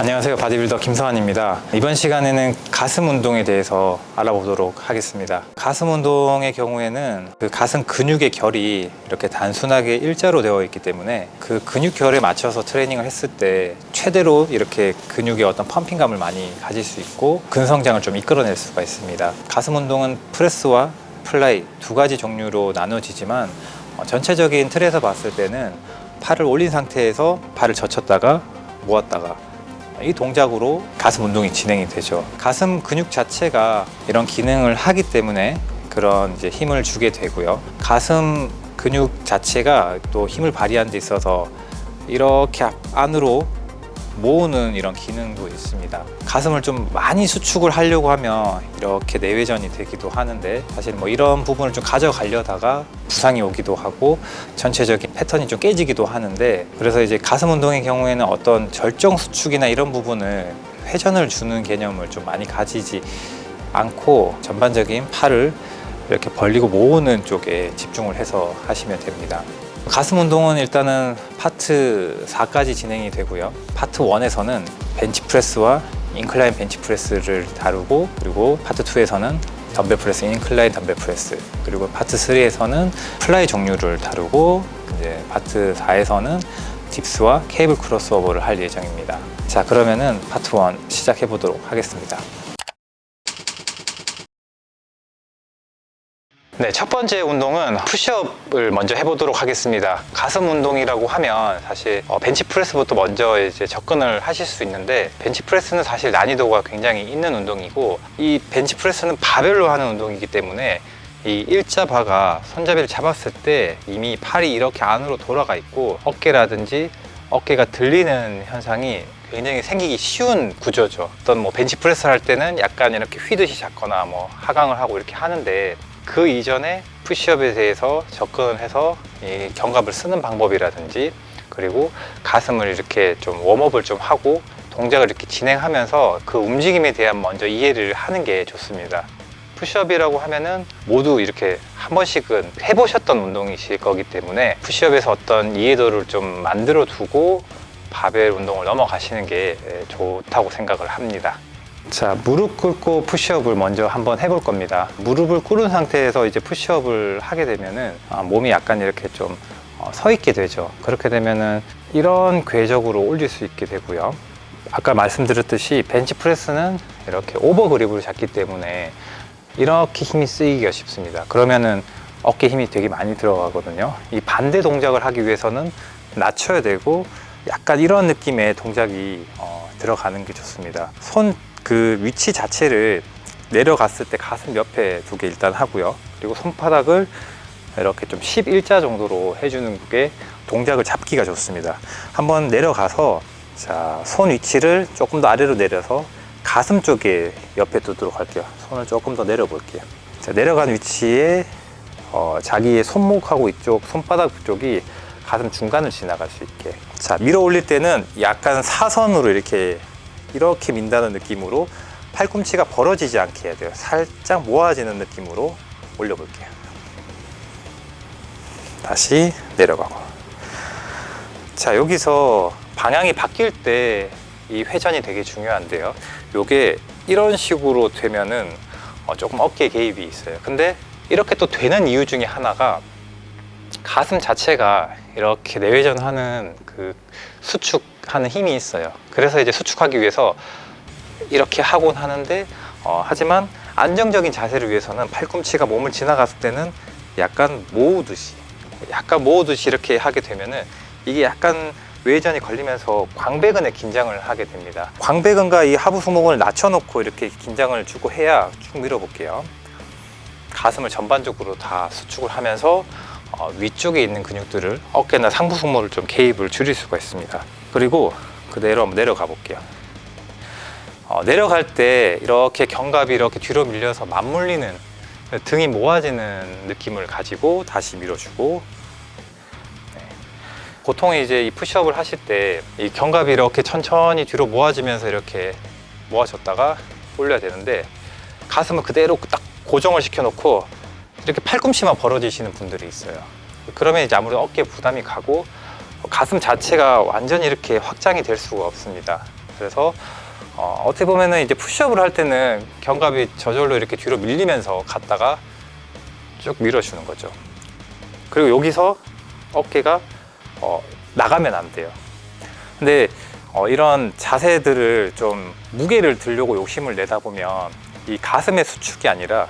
안녕하세요, 바디빌더 김서환입니다. 이번 시간에는 가슴 운동에 대해서 알아보도록 하겠습니다. 가슴 운동의 경우에는 그 가슴 근육의 결이 이렇게 단순하게 일자로 되어 있기 때문에 그 근육 결에 맞춰서 트레이닝을 했을 때 최대로 이렇게 근육의 어떤 펌핑감을 많이 가질 수 있고 근성장을 좀 이끌어낼 수가 있습니다. 가슴 운동은 프레스와 플라이 두 가지 종류로 나눠지지만 전체적인 틀에서 봤을 때는 팔을 올린 상태에서 발을 젖혔다가 모았다가 이 동작으로 가슴 운동이 진행이 되죠. 가슴 근육 자체가 이런 기능을 하기 때문에 그런 이제 힘을 주게 되고요. 가슴 근육 자체가 또 힘을 발휘하는 데 있어서 이렇게 안으로 모으는 이런 기능도 있습니다. 가슴을 좀 많이 수축을 하려고 하면 이렇게 내외전이 되기도 하는데 사실 뭐 이런 부분을 좀 가져가려다가 부상이 오기도 하고 전체적인 패턴이 좀 깨지기도 하는데, 그래서 이제 가슴 운동의 경우에는 어떤 절정 수축이나 이런 부분을 회전을 주는 개념을 좀 많이 가지지 않고 전반적인 팔을 이렇게 벌리고 모으는 쪽에 집중을 해서 하시면 됩니다. 가슴 운동은 일단은 파트 4까지 진행이 되고요. 파트 1에서는 벤치프레스와 인클라인 벤치프레스를 다루고, 그리고 파트 2에서는 덤벨 프레스, 인클라인 덤벨 프레스, 그리고 파트 3에서는 플라이 종류를 다루고, 이제 파트 4에서는 딥스와 케이블 크로스오버를 할 예정입니다. 자, 그러면은 파트 1 시작해 보도록 하겠습니다. 네, 첫 번째 운동은 푸시업을 먼저 해보도록 하겠습니다. 가슴 운동이라고 하면 사실 벤치프레스부터 먼저 이제 접근을 하실 수 있는데, 벤치프레스는 사실 난이도가 굉장히 있는 운동이고, 이 벤치프레스는 바벨로 하는 운동이기 때문에 이 일자바가 손잡이를 잡았을 때 이미 팔이 이렇게 안으로 돌아가 있고 어깨라든지 어깨가 들리는 현상이 굉장히 생기기 쉬운 구조죠. 어떤 뭐 벤치프레스 할 때는 약간 이렇게 휘듯이 잡거나 뭐 하강을 하고 이렇게 하는데, 그 이전에 푸시업에 대해서 접근해서 이 견갑을 쓰는 방법이라든지, 그리고 가슴을 이렇게 좀 웜업을 좀 하고 동작을 이렇게 진행하면서 그 움직임에 대한 먼저 이해를 하는 게 좋습니다. 푸시업이라고 하면은 모두 이렇게 한 번씩은 해보셨던 운동이실 거기 때문에 푸시업에서 어떤 이해도를 좀 만들어 두고 바벨 운동을 넘어가시는 게 좋다고 생각을 합니다. 자, 무릎 꿇고 푸시업을 먼저 한번 해볼 겁니다. 무릎을 꿇은 상태에서 이제 푸시업을 하게 되면은 몸이 약간 이렇게 좀 서 있게 되죠. 그렇게 되면은 이런 궤적으로 올릴 수 있게 되고요. 아까 말씀드렸듯이 벤치프레스는 이렇게 오버그립으로 잡기 때문에 이렇게 힘이 쓰이기가 쉽습니다. 그러면은 어깨 힘이 되게 많이 들어가거든요. 이 반대 동작을 하기 위해서는 낮춰야 되고 약간 이런 느낌의 동작이 들어가는 게 좋습니다. 손 그 위치 자체를 내려갔을 때 가슴 옆에 두게 일단 하고요. 그리고 손바닥을 이렇게 좀 11자 정도로 해주는 게 동작을 잡기가 좋습니다. 한번 내려가서, 자, 손 위치를 조금 더 아래로 내려서 가슴 쪽에 옆에 두도록 할게요. 손을 조금 더 내려 볼게요. 자, 내려간 위치에 자기의 손목하고 이쪽 손바닥 쪽이 가슴 중간을 지나갈 수 있게. 자, 밀어 올릴 때는 약간 사선으로 이렇게 민다는 느낌으로 팔꿈치가 벌어지지 않게 해야 돼요. 살짝 모아지는 느낌으로 올려볼게요. 다시 내려가고. 자, 여기서 방향이 바뀔 때 이 회전이 되게 중요한데요. 요게 이런 식으로 되면은 조금 어깨 개입이 있어요. 근데 이렇게 또 되는 이유 중에 하나가 가슴 자체가 이렇게 내회전하는 그 수축하는 힘이 있어요. 그래서 이제 수축하기 위해서 이렇게 하곤 하는데, 하지만 안정적인 자세를 위해서는 팔꿈치가 몸을 지나갔을 때는 약간 모으듯이 이렇게 하게 되면은 이게 약간 외전이 걸리면서 광배근에 긴장을 하게 됩니다. 광배근과 이 하부 승모근을 낮춰놓고 이렇게 긴장을 주고 해야 쭉 밀어볼게요. 가슴을 전반적으로 다 수축을 하면서 위쪽에 있는 근육들을, 어깨나 상부 승모를 좀 개입을 줄일 수가 있습니다. 그리고 그대로 한번 내려가 볼게요. 내려갈 때 이렇게 견갑이 이렇게 뒤로 밀려서 맞물리는, 등이 모아지는 느낌을 가지고 다시 밀어주고, 보통 이제 이 푸시업을 하실 때 이 견갑이 이렇게 천천히 뒤로 모아지면서 이렇게 모아졌다가 올려야 되는데, 가슴을 그대로 딱 고정을 시켜놓고 이렇게 팔꿈치만 벌어지시는 분들이 있어요. 그러면 이제 아무래도 어깨에 부담이 가고 가슴 자체가 완전히 이렇게 확장이 될 수가 없습니다. 그래서 어떻게 보면은 이제 푸시업을 할 때는 견갑이 저절로 이렇게 뒤로 밀리면서 갔다가 쭉 밀어주는 거죠. 그리고 여기서 어깨가 나가면 안 돼요. 근데 이런 자세들을 좀 무게를 들려고 욕심을 내다 보면 이 가슴의 수축이 아니라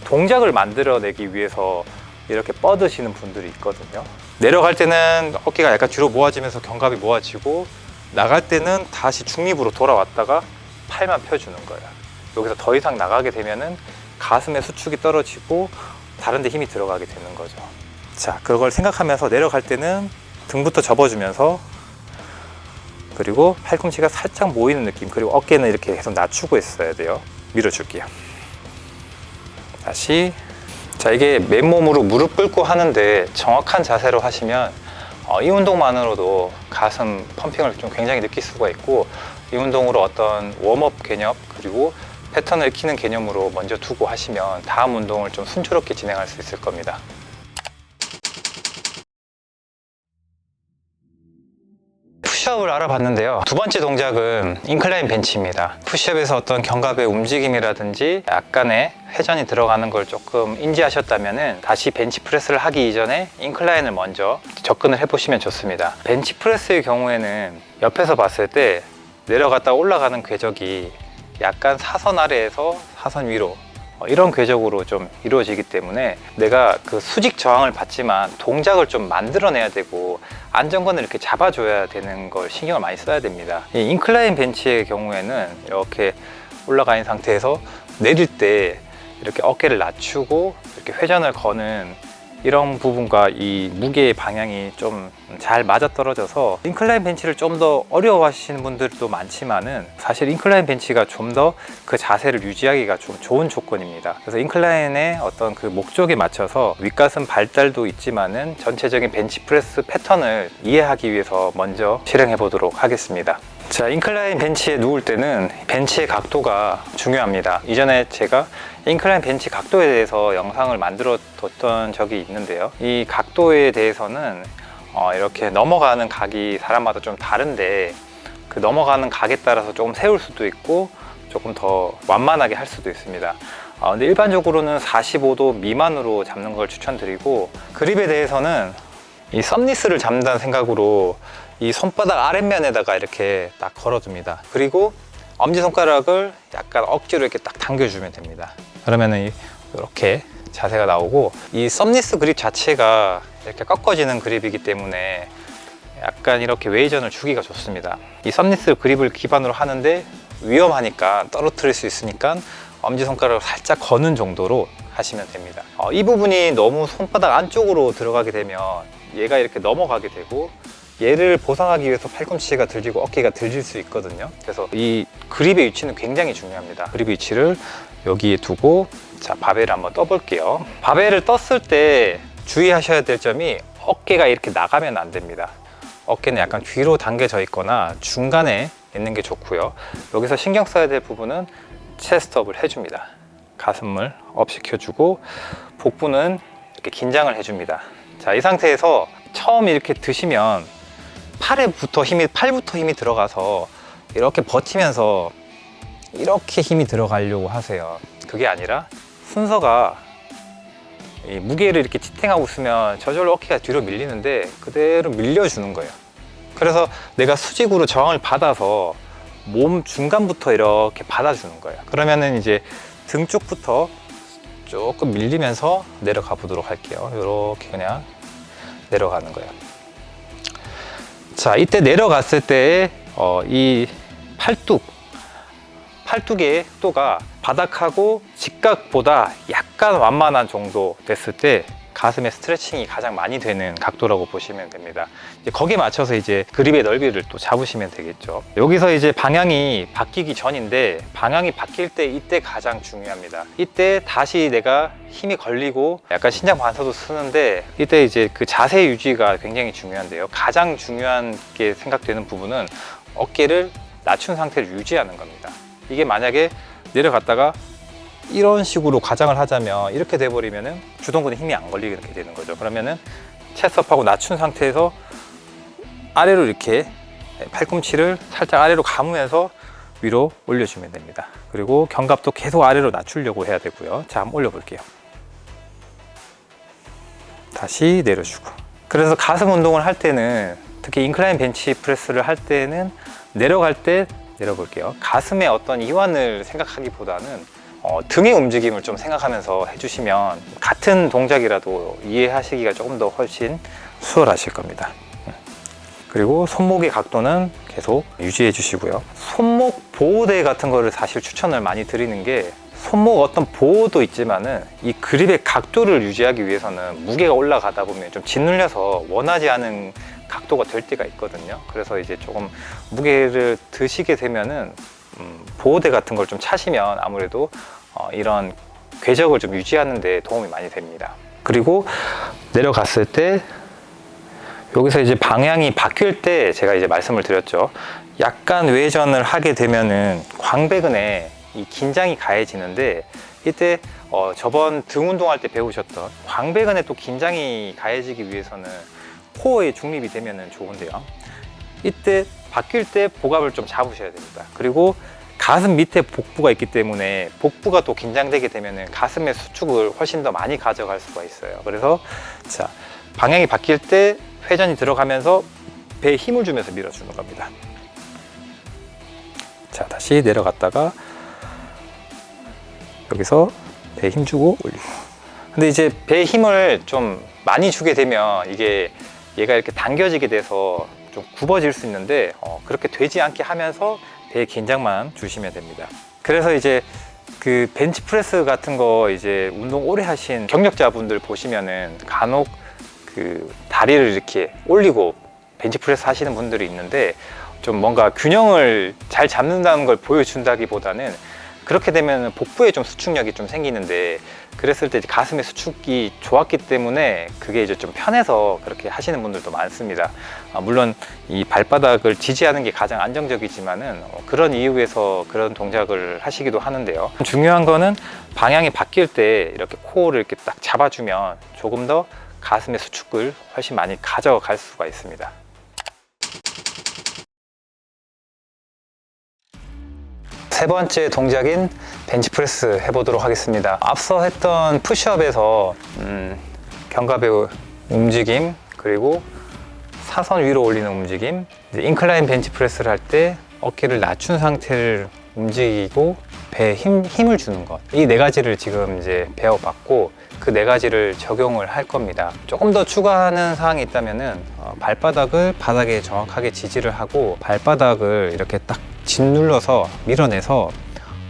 동작을 만들어내기 위해서 이렇게 뻗으시는 분들이 있거든요. 내려갈 때는 어깨가 약간 뒤로 모아지면서 견갑이 모아지고, 나갈 때는 다시 중립으로 돌아왔다가 팔만 펴주는 거예요. 여기서 더 이상 나가게 되면은 가슴의 수축이 떨어지고 다른 데 힘이 들어가게 되는 거죠. 자, 그걸 생각하면서 내려갈 때는 등부터 접어주면서, 그리고 팔꿈치가 살짝 모이는 느낌, 그리고 어깨는 이렇게 계속 낮추고 있어야 돼요. 밀어줄게요. 다시. 자, 이게 맨몸으로 무릎 꿇고 하는데 정확한 자세로 하시면 이 운동만으로도 가슴 펌핑을 좀 굉장히 느낄 수가 있고, 이 운동으로 어떤 웜업 개념 그리고 패턴을 익히는 개념으로 먼저 두고 하시면 다음 운동을 좀 순조롭게 진행할 수 있을 겁니다. 푸시업을 알아봤는데요. 두 번째 동작은 인클라인 벤치입니다. 푸시업에서 어떤 견갑의 움직임이라든지 약간의 회전이 들어가는 걸 조금 인지하셨다면 다시 벤치프레스를 하기 이전에 인클라인을 먼저 접근을 해보시면 좋습니다. 벤치프레스의 경우에는 옆에서 봤을 때 내려갔다 올라가는 궤적이 약간 사선 아래에서 사선 위로 이런 궤적으로 좀 이루어지기 때문에 내가 그 수직 저항을 받지만 동작을 좀 만들어내야 되고 안정권을 이렇게 잡아줘야 되는 걸 신경을 많이 써야 됩니다. 이 인클라인 벤치의 경우에는 이렇게 올라가 있는 상태에서 내릴 때 이렇게 어깨를 낮추고 이렇게 회전을 거는 이런 부분과 이 무게의 방향이 좀 잘 맞아떨어져서 인클라인 벤치를 좀 더 어려워하시는 분들도 많지만은 사실 인클라인 벤치가 좀 더 그 자세를 유지하기가 좀 좋은 조건입니다. 그래서 인클라인의 어떤 그 목적에 맞춰서 윗가슴 발달도 있지만은 전체적인 벤치프레스 패턴을 이해하기 위해서 먼저 실행해 보도록 하겠습니다. 자, 인클라인 벤치에 누울 때는 벤치의 각도가 중요합니다. 이전에 제가 인클라인 벤치 각도에 대해서 영상을 만들어 뒀던 적이 있는데요. 이 각도에 대해서는 이렇게 넘어가는 각이 사람마다 좀 다른데 그 넘어가는 각에 따라서 조금 세울 수도 있고 조금 더 완만하게 할 수도 있습니다. 근데 일반적으로는 45도 미만으로 잡는 걸 추천드리고, 그립에 대해서는 이 썸니스를 잡는다는 생각으로 이 손바닥 아랫면에다가 이렇게 딱 걸어줍니다. 그리고 엄지손가락을 약간 억지로 이렇게 딱 당겨주면 됩니다. 그러면은 이렇게 자세가 나오고, 이 썸니스 그립 자체가 이렇게 꺾어지는 그립이기 때문에 약간 이렇게 웨이전을 주기가 좋습니다. 이 썸니스 그립을 기반으로 하는데 위험하니까 떨어뜨릴 수 있으니까 엄지손가락을 살짝 거는 정도로 하시면 됩니다. 이 부분이 너무 손바닥 안쪽으로 들어가게 되면 얘가 이렇게 넘어가게 되고, 얘를 보상하기 위해서 팔꿈치가 들리고 어깨가 들릴 수 있거든요. 그래서 이 그립의 위치는 굉장히 중요합니다. 그립 위치를 여기에 두고, 자, 바벨을 한번 떠볼게요. 바벨을 떴을 때 주의하셔야 될 점이 어깨가 이렇게 나가면 안 됩니다. 어깨는 약간 뒤로 당겨져 있거나 중간에 있는 게 좋고요. 여기서 신경 써야 될 부분은 체스트업을 해줍니다. 가슴을 업 시켜주고 복부는 이렇게 긴장을 해줍니다. 자, 이 상태에서 처음 이렇게 드시면 팔부터 힘이 들어가서 이렇게 버티면서 이렇게 힘이 들어가려고 하세요. 그게 아니라 순서가 이 무게를 이렇게 지탱하고 있으면 저절로 어깨가 뒤로 밀리는데 그대로 밀려주는 거예요. 그래서 내가 수직으로 저항을 받아서 몸 중간부터 이렇게 받아주는 거예요. 그러면은 이제 등 쪽부터 조금 밀리면서 내려가 보도록 할게요. 이렇게 그냥 내려가는 거예요. 자, 이때 내려갔을 때 이 팔뚝의 속도가 바닥하고 직각보다 약간 완만한 정도 됐을 때 가슴의 스트레칭이 가장 많이 되는 각도라고 보시면 됩니다. 이제 거기에 맞춰서 이제 그립의 넓이를 또 잡으시면 되겠죠. 여기서 이제 방향이 바뀌기 전인데, 방향이 바뀔 때 이때 가장 중요합니다. 이때 다시 내가 힘이 걸리고 약간 신장 반사도 쓰는데, 이때 이제 그 자세 유지가 굉장히 중요한데요. 가장 중요한 게 생각되는 부분은 어깨를 낮춘 상태를 유지하는 겁니다. 이게 만약에 내려갔다가 이런 식으로 과장을 하자면 이렇게 돼버리면은 주동근에 힘이 안 걸리게 되는 거죠. 그러면은 체스트업하고 낮춘 상태에서 아래로 이렇게 팔꿈치를 살짝 아래로 감으면서 위로 올려주면 됩니다. 그리고 견갑도 계속 아래로 낮추려고 해야 되고요. 자, 한번 올려볼게요. 다시 내려주고. 그래서 가슴 운동을 할 때는, 특히 인클라인 벤치 프레스를 할 때는 내려갈 때 내려볼게요. 가슴의 어떤 이완을 생각하기보다는 등의 움직임을 좀 생각하면서 해주시면 같은 동작이라도 이해하시기가 조금 더 훨씬 수월하실 겁니다. 그리고 손목의 각도는 계속 유지해 주시고요. 손목 보호대 같은 거를 사실 추천을 많이 드리는 게, 손목 어떤 보호도 있지만은 이 그립의 각도를 유지하기 위해서는 무게가 올라가다 보면 좀 짓눌려서 원하지 않은 각도가 될 때가 있거든요. 그래서 이제 조금 무게를 드시게 되면은 보호대 같은 걸 좀 차시면 아무래도 이런 궤적을 좀 유지하는 데 도움이 많이 됩니다. 그리고 내려갔을 때 여기서 이제 방향이 바뀔 때 제가 이제 말씀을 드렸죠. 약간 외전을 하게 되면은 광배근에 이 긴장이 가해지는데, 이때 저번 등 운동할 때 배우셨던 광배근에 또 긴장이 가해지기 위해서는 코어에 중립이 되면은 좋은데요. 이때 바뀔 때 복압을 좀 잡으셔야 됩니다. 그리고 가슴 밑에 복부가 있기 때문에 복부가 또 긴장되게 되면은 가슴의 수축을 훨씬 더 많이 가져갈 수가 있어요. 그래서 자, 방향이 바뀔 때 회전이 들어가면서 배에 힘을 주면서 밀어주는 겁니다. 자, 다시 내려갔다가 여기서 배에 힘 주고 올리고. 근데 이제 배에 힘을 좀 많이 주게 되면 이게 얘가 이렇게 당겨지게 돼서 좀 굽어질 수 있는데, 그렇게 되지 않게 하면서 배에 긴장만 주시면 됩니다. 그래서 이제 그 벤치프레스 같은 거 이제 운동 오래 하신 경력자분들 보시면은 간혹 그 다리를 이렇게 올리고 벤치프레스 하시는 분들이 있는데, 좀 뭔가 균형을 잘 잡는다는 걸 보여준다기보다는 그렇게 되면 복부에 좀 수축력이 좀 생기는데, 그랬을 때 이제 가슴의 수축이 좋았기 때문에 그게 이제 좀 편해서 그렇게 하시는 분들도 많습니다. 물론 이 발바닥을 지지하는 게 가장 안정적이지만은 그런 이유에서 그런 동작을 하시기도 하는데요. 중요한 거는 방향이 바뀔 때 이렇게 코어를 이렇게 딱 잡아주면 조금 더 가슴의 수축을 훨씬 많이 가져갈 수가 있습니다. 세 번째 동작인 벤치프레스 해보도록 하겠습니다. 앞서 했던 푸시업에서 견갑의 움직임, 그리고 사선 위로 올리는 움직임, 이제 인클라인 벤치프레스를 할 때 어깨를 낮춘 상태를 움직이고 배에 힘을 주는 것, 이 네 가지를 지금 이제 배워봤고 그 네 가지를 적용을 할 겁니다. 조금 더 추가하는 사항이 있다면은 발바닥을 바닥에 정확하게 지지를 하고 발바닥을 이렇게 딱 짓눌러서 밀어내서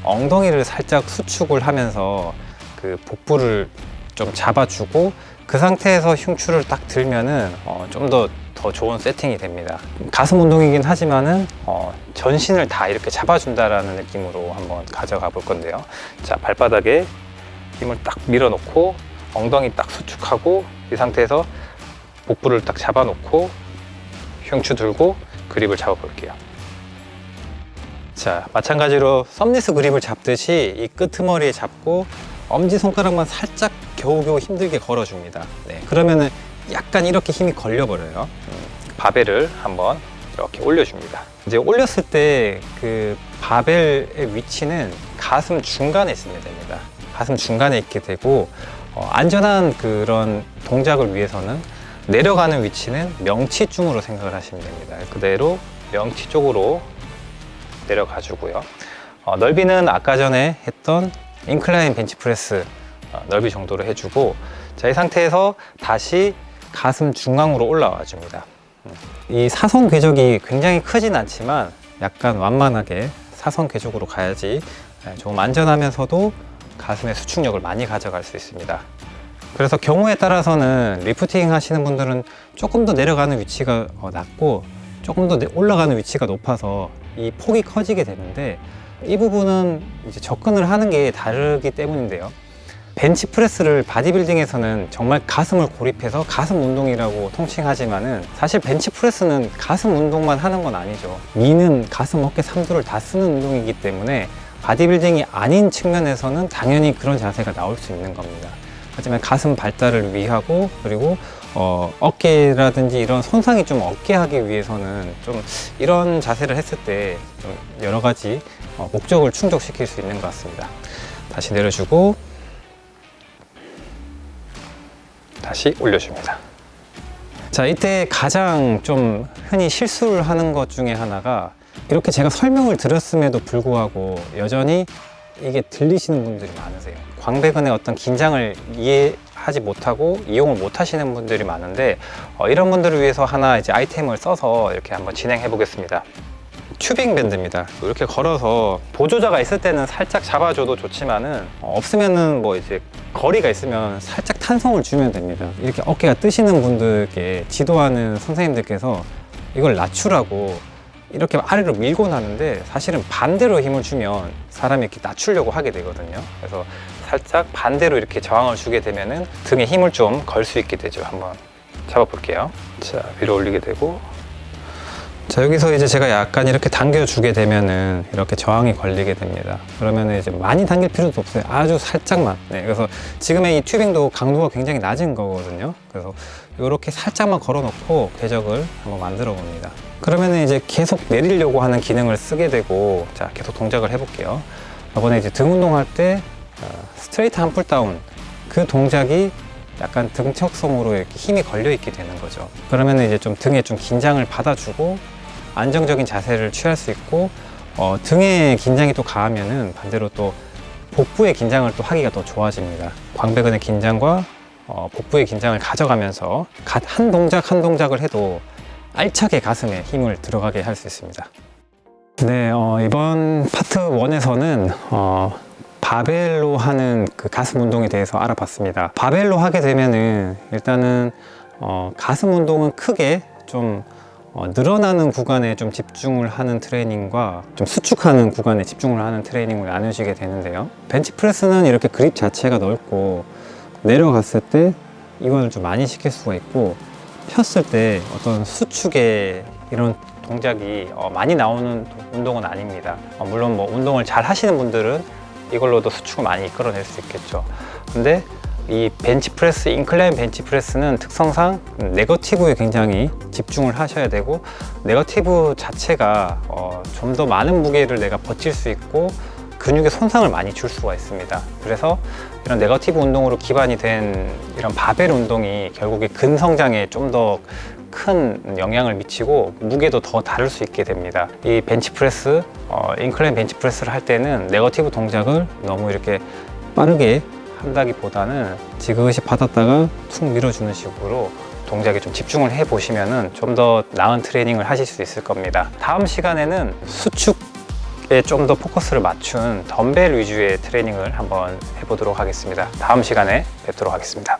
엉덩이를 살짝 수축을 하면서 그 복부를 좀 잡아주고 그 상태에서 흉추를 딱 들면은 좀 더 좋은 세팅이 됩니다. 가슴 운동이긴 하지만은 전신을 다 이렇게 잡아준다라는 느낌으로 한번 가져가 볼 건데요. 자, 발바닥에 힘을 딱 밀어놓고 엉덩이 딱 수축하고 이 상태에서 복부를 딱 잡아놓고 흉추 들고 그립을 잡아 볼게요. 자, 마찬가지로 썸리스 그립을 잡듯이 이 끄트머리에 잡고 엄지손가락만 살짝 겨우겨우 힘들게 걸어줍니다. 네, 그러면은 약간 이렇게 힘이 걸려버려요. 바벨을 한번 이렇게 올려줍니다. 이제 올렸을 때 그 바벨의 위치는 가슴 중간에 있으면 됩니다. 가슴 중간에 있게 되고 안전한 그런 동작을 위해서는 내려가는 위치는 명치중으로 생각을 하시면 됩니다. 그대로 명치 쪽으로 내려가 주고요. 넓이는 아까 전에 했던 인클라인 벤치프레스 넓이 정도로 해주고, 자, 이 상태에서 다시 가슴 중앙으로 올라와 줍니다. 이 사선 궤적이 굉장히 크진 않지만 약간 완만하게 사선 궤적으로 가야지 조금 안전하면서도 가슴의 수축력을 많이 가져갈 수 있습니다. 그래서 경우에 따라서는 리프팅 하시는 분들은 조금 더 내려가는 위치가 낮고 조금 더 올라가는 위치가 높아서 이 폭이 커지게 되는데, 이 부분은 이제 접근을 하는 게 다르기 때문인데요. 벤치프레스를 바디빌딩에서는 정말 가슴을 고립해서 가슴 운동이라고 통칭하지만은 사실 벤치프레스는 가슴 운동만 하는 건 아니죠. 니는 가슴, 어깨, 삼두를 다 쓰는 운동이기 때문에 바디빌딩이 아닌 측면에서는 당연히 그런 자세가 나올 수 있는 겁니다. 하지만 가슴 발달을 위하고 그리고 어깨라든지 이런 손상이 좀 없게 하기 위해서는 좀 이런 자세를 했을 때 좀 여러 가지 목적을 충족시킬 수 있는 것 같습니다. 다시 내려주고 다시 올려줍니다. 자, 이때 가장 좀 흔히 실수를 하는 것 중에 하나가 이렇게 제가 설명을 드렸음에도 불구하고 여전히 이게 들리시는 분들이 많으세요. 광배근의 어떤 긴장을 이해하지 못하고 이용을 못 하시는 분들이 많은데 이런 분들을 위해서 하나 이제 아이템을 써서 이렇게 한번 진행해 보겠습니다. 튜빙 밴드입니다. 이렇게 걸어서 보조자가 있을 때는 살짝 잡아줘도 좋지만은 없으면은 뭐 이제 거리가 있으면 살짝 탄성을 주면 됩니다. 이렇게 어깨가 뜨시는 분들께 지도하는 선생님들께서 이걸 낮추라고 이렇게 아래로 밀고 나는데 사실은 반대로 힘을 주면 사람이 이렇게 낮추려고 하게 되거든요. 그래서 살짝 반대로 이렇게 저항을 주게 되면은 등에 힘을 좀 걸 수 있게 되죠. 한번 잡아 볼게요. 자, 위로 올리게 되고, 자, 여기서 이제 제가 약간 이렇게 당겨주게 되면은 이렇게 저항이 걸리게 됩니다. 그러면은 이제 많이 당길 필요도 없어요. 아주 살짝만. 네, 그래서 지금의 이 튜빙도 강도가 굉장히 낮은 거거든요. 그래서 이렇게 살짝만 걸어 놓고 궤적을 한번 만들어 봅니다. 그러면은 이제 계속 내리려고 하는 기능을 쓰게 되고, 자, 계속 동작을 해볼게요. 이번에 이제 등 운동할 때 스트레이트 한풀 다운, 그 동작이 약간 등척성으로 이렇게 힘이 걸려 있게 되는 거죠. 그러면은 이제 좀 등에 좀 긴장을 받아주고 안정적인 자세를 취할 수 있고, 등의 긴장이 또 강하면은 반대로 또 복부의 긴장을 또 하기가 더 좋아집니다. 광배근의 긴장과 복부의 긴장을 가져가면서 한 동작 한 동작을 해도 알차게 가슴에 힘을 들어가게 할 수 있습니다. 네, 이번 파트 1에서는 바벨로 하는 그 가슴 운동에 대해서 알아봤습니다. 바벨로 하게 되면은 일단은 가슴 운동은 크게 좀 늘어나는 구간에 좀 집중을 하는 트레이닝과 좀 수축하는 구간에 집중을 하는 트레이닝을 나누시게 되는데요. 벤치프레스는 이렇게 그립 자체가 넓고 내려갔을 때 이거를 좀 많이 시킬 수가 있고, 폈을 때 어떤 수축의 이런 동작이 많이 나오는 운동은 아닙니다. 물론 뭐 운동을 잘 하시는 분들은 이걸로도 수축을 많이 이끌어낼 수 있겠죠. 근데 이 벤치프레스, 인클라인 벤치프레스는 특성상 네거티브에 굉장히 집중을 하셔야 되고, 네거티브 자체가 좀 더 많은 무게를 내가 버틸 수 있고 근육에 손상을 많이 줄 수가 있습니다. 그래서 이런 네거티브 운동으로 기반이 된 이런 바벨 운동이 결국에 근성장에 좀 더 큰 영향을 미치고 무게도 더 다룰 수 있게 됩니다. 이 벤치프레스, 인클라인 벤치프레스를 할 때는 네거티브 동작을 너무 이렇게 빠르게 한다기보다는 지그시 받았다가 툭 밀어주는 식으로 동작에 좀 집중을 해 보시면은 좀 더 나은 트레이닝을 하실 수 있을 겁니다. 다음 시간에는 수축에 좀 더 포커스를 맞춘 덤벨 위주의 트레이닝을 한번 해보도록 하겠습니다. 다음 시간에 뵙도록 하겠습니다.